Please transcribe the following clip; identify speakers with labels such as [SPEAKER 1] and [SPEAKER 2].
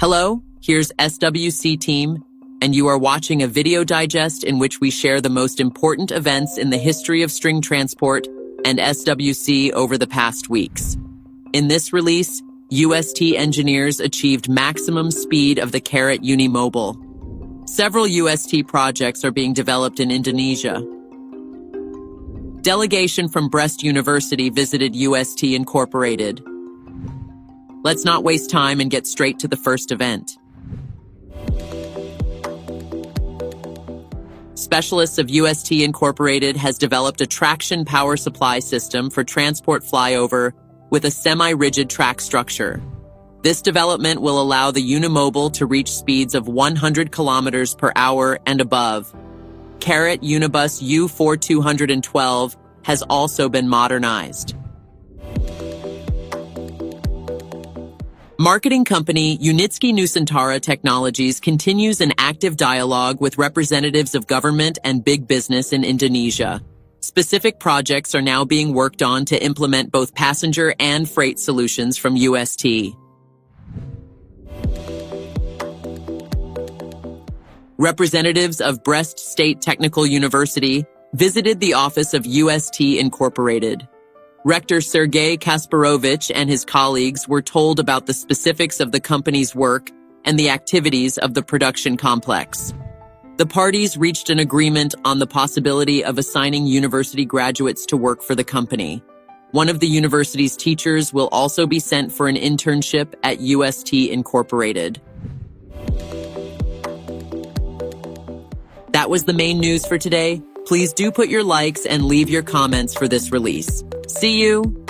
[SPEAKER 1] Hello, here's SWC team, and you are watching a video digest in which we share the most important events in the history of string transport and SWC over the past weeks. In this release, UST engineers achieved maximum speed of the Carat unimobile. Several UST projects are being developed in Indonesia. Delegation from Brest University visited UST Incorporated. Let's not waste time and get straight to the first event. Specialists of UST Incorporated has developed a traction power supply system for transport flyover with a semi-rigid track structure. This development will allow the unimobile to reach speeds of 100 kilometers per hour and above. Carat Unibus U4212 has also been modernized. Marketing company Unitsky Nusantara Technologies continues an active dialogue with representatives of government and big business in Indonesia. Specific projects are now being worked on to implement both passenger and freight solutions from UST. Representatives of Brest State Technical University visited the office of UST Incorporated. Rector Sergei Kasparovich and his colleagues were told about the specifics of the company's work and the activities of the production complex. The parties reached an agreement on the possibility of assigning university graduates to work for the company. One of the university's teachers will also be sent for an internship at UST Incorporated. That was the main news for today. Please do put your likes and leave your comments for this release. See you!